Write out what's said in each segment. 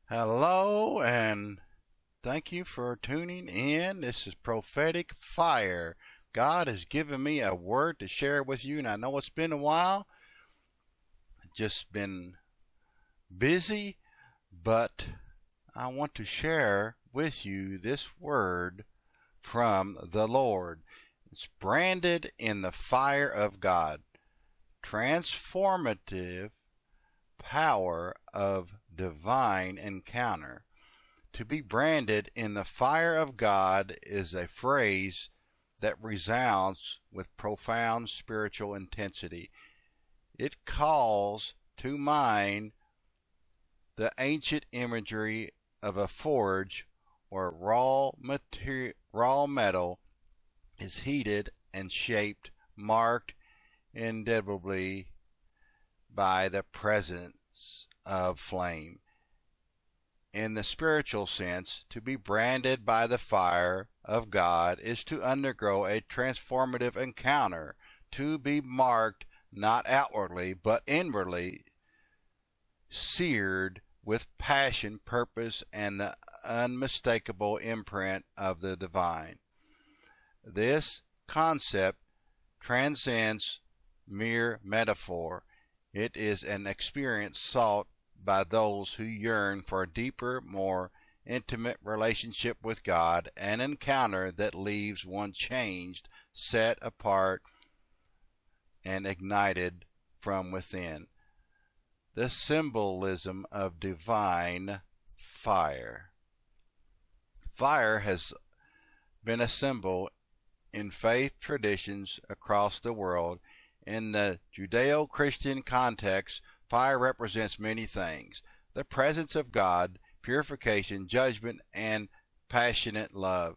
Hello, and thank you for tuning in. This is Prophetic Fire. God has given me a word to share with you, and I know it's been a while. Just been busy, but I want to share with you this word from the Lord. It's branded in the fire of God. Transformative power of divine encounter. To be branded in the fire of God is a phrase that resounds with profound spiritual intensity. It calls to mind the ancient imagery of a forge where raw metal is heated and shaped, marked indelibly by the presence of flame. In the spiritual sense, to be branded by the fire of God is to undergo a transformative encounter, to be marked not outwardly but inwardly, seared with passion, purpose, and the unmistakable imprint of the divine. This concept transcends mere metaphor. It is an experience sought by those who yearn for a deeper, more intimate relationship with God, an encounter that leaves one changed, set apart, and ignited from within. The symbolism of divine fire. Fire has been a symbol in faith traditions across the world. In the Judeo-Christian context, fire represents many things: the presence of God, purification, judgment, and passionate love.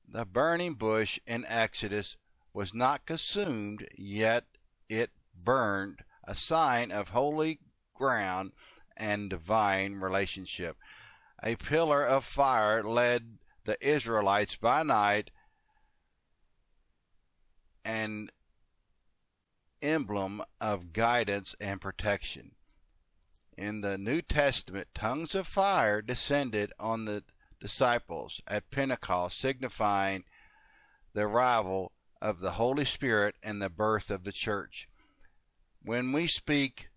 The burning bush in Exodus was not consumed, yet it burned, a sign of holy ground and divine relationship. A pillar of fire led the Israelites by night, an emblem of guidance and protection. In the New Testament, tongues of fire descended on the disciples at Pentecost, signifying the arrival of the Holy Spirit and the birth of the church. When we speak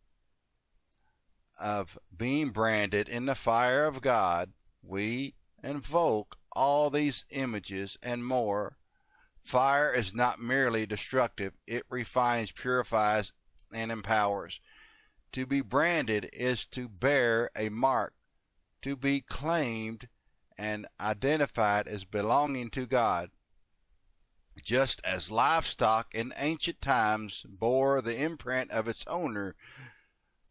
of being branded in the fire of God, we invoke all these images and more. Fire is not merely destructive, it refines, purifies, and empowers. To be branded is to bear a mark, to be claimed and identified as belonging to God. Just as livestock in ancient times bore the imprint of its owner,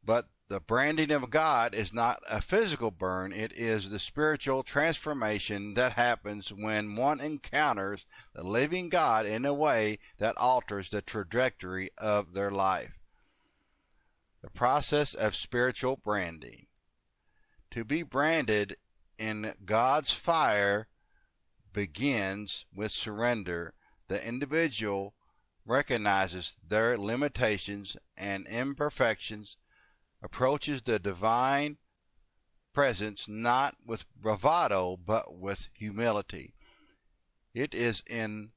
but the branding of God is not a physical burn, it is the spiritual transformation that happens when one encounters the living God in a way that alters the trajectory of their life. The process of spiritual branding. To be branded in God's fire begins with surrender. The individual recognizes their limitations and imperfections, approaches the divine presence not with bravado but with humility. It is in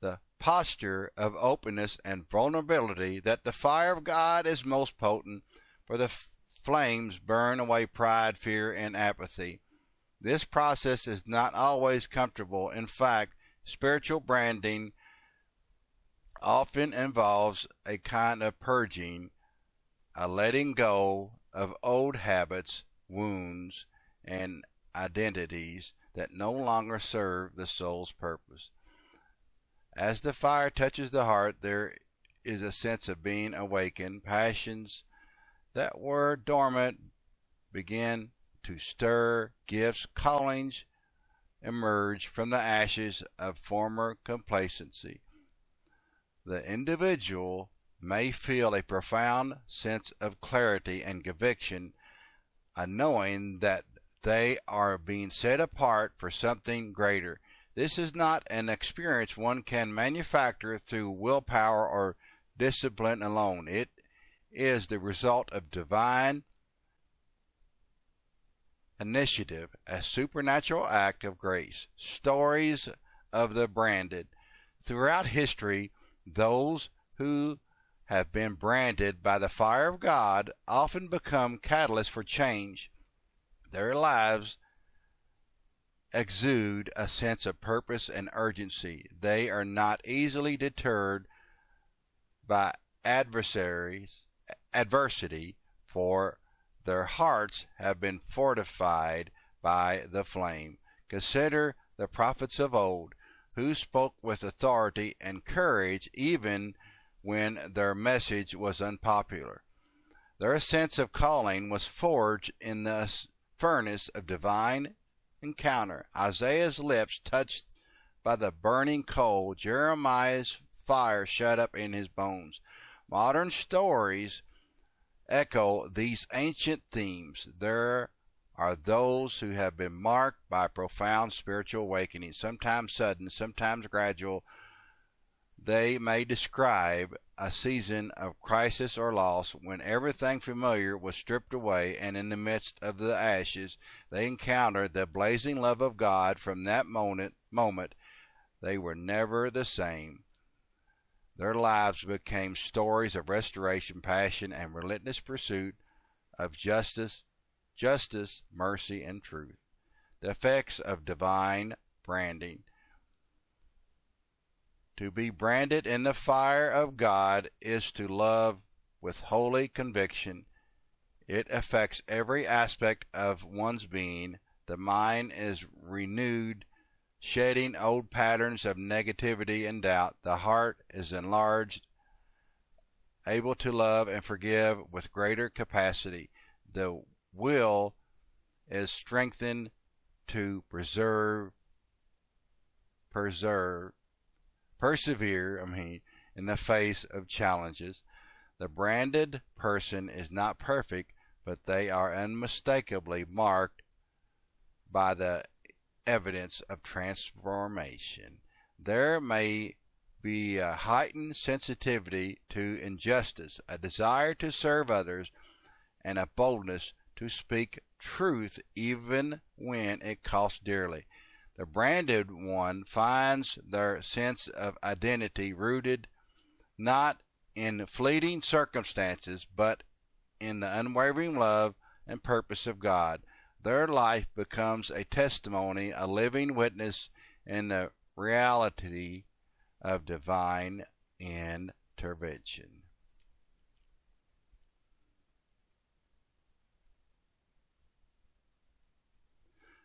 the posture of openness and vulnerability that the fire of God is most potent, for the flames burn away pride, fear, and apathy. This process is not always comfortable. In fact, spiritual branding often involves a kind of purging, a letting go of old habits, wounds, and identities that no longer serve the soul's purpose. As the fire touches the heart, there is a sense of being awakened. Passions that were dormant begin to stir. Gifts, callings emerge from the ashes of former complacency. The individual may feel a profound sense of clarity and conviction, a knowing that they are being set apart for something greater. This is not an experience one can manufacture through willpower or discipline alone. It is the result of divine initiative, a supernatural act of grace. Stories of the branded. Throughout history, those who have been branded by the fire of God often become catalysts for change. Their lives exude a sense of purpose and urgency. They are not easily deterred by adversity, for their hearts have been fortified by the flame. Consider the prophets of old, who spoke with authority and courage even when their message was unpopular. Their sense of calling was forged in the furnace of divine encounter. Isaiah's lips touched by the burning coal, Jeremiah's fire shut up in his bones. Modern stories echo these ancient themes. There are those who have been marked by profound spiritual awakening, sometimes sudden, sometimes gradual. They may describe a season of crisis or loss when everything familiar was stripped away, and in the midst of the ashes they encountered the blazing love of God. From that moment they were never the same. Their lives became stories of restoration, passion, and relentless pursuit of justice, mercy, and truth. The effects of divine branding. To be branded in the fire of God is to love with holy conviction. It affects every aspect of one's being. The mind is renewed, shedding old patterns of negativity and doubt. The heart is enlarged, able to love and forgive with greater capacity. The will is strengthened to persevere in the face of challenges. The branded person is not perfect, but they are unmistakably marked by the evidence of transformation. There may be a heightened sensitivity to injustice, a desire to serve others, and a boldness to speak truth even when it costs dearly. The branded one finds their sense of identity rooted not in fleeting circumstances, but in the unwavering love and purpose of God. Their life becomes a testimony, a living witness in the reality of divine intervention.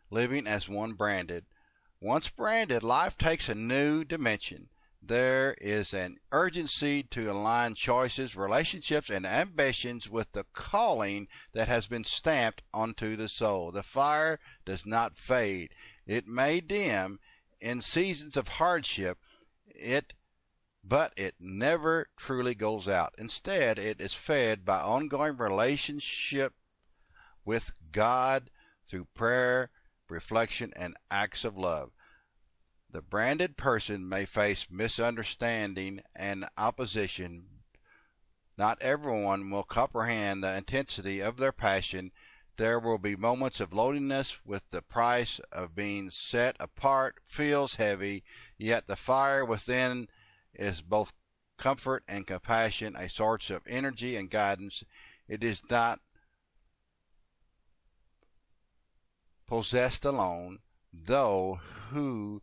Living as one branded. Once branded, life takes a new dimension. There is an urgency to align choices, relationships, and ambitions with the calling that has been stamped onto the soul. The fire does not fade. It may dim in seasons of hardship, but it never truly goes out. Instead, it is fed by ongoing relationship with God through prayer, reflection, and acts of love. The branded person may face misunderstanding and opposition. Not everyone will comprehend the intensity of their passion. There will be moments of loneliness with the price of being set apart feels heavy, yet the fire within is both comfort and compassion, a source of energy and guidance. It is not possessed alone, though who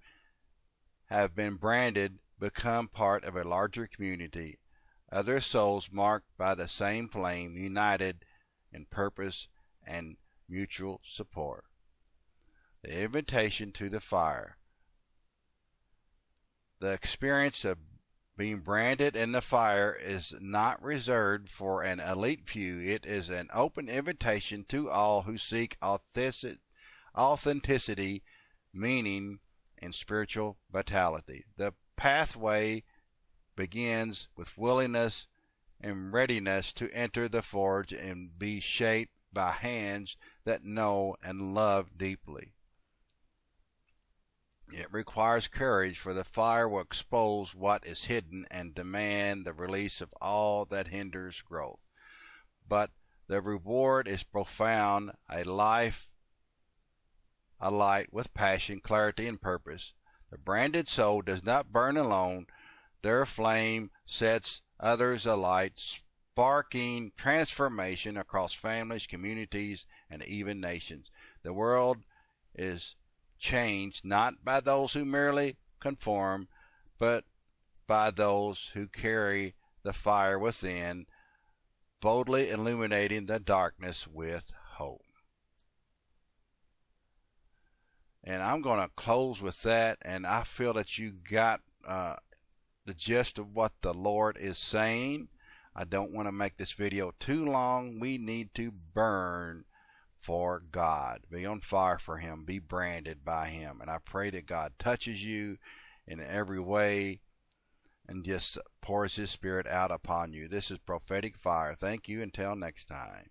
have been branded become part of a larger community, other souls marked by the same flame, united in purpose and mutual support. The invitation to the fire. The experience of being branded in the fire is not reserved for an elite few. It is an open invitation to all who seek authenticity, meaning, and spiritual vitality. The pathway begins with willingness and readiness to enter the forge and be shaped by hands that know and love deeply. It requires courage, for the fire will expose what is hidden and demand the release of all that hinders growth. But the reward is profound, a life a light with passion, clarity, and purpose. The branded soul does not burn alone. Their flame sets others alight, sparking transformation across families, communities, and even nations. The world is changed not by those who merely conform, but by those who carry the fire within, boldly illuminating the darkness with hope. And I'm going to close with that, and I feel that you got the gist of what the Lord is saying. I don't want to make this video too long. We need to burn for God. Be on fire for Him. Be branded by Him. And I pray that God touches you in every way and just pours His Spirit out upon you. This is Prophetic Fire. Thank you. Until next time.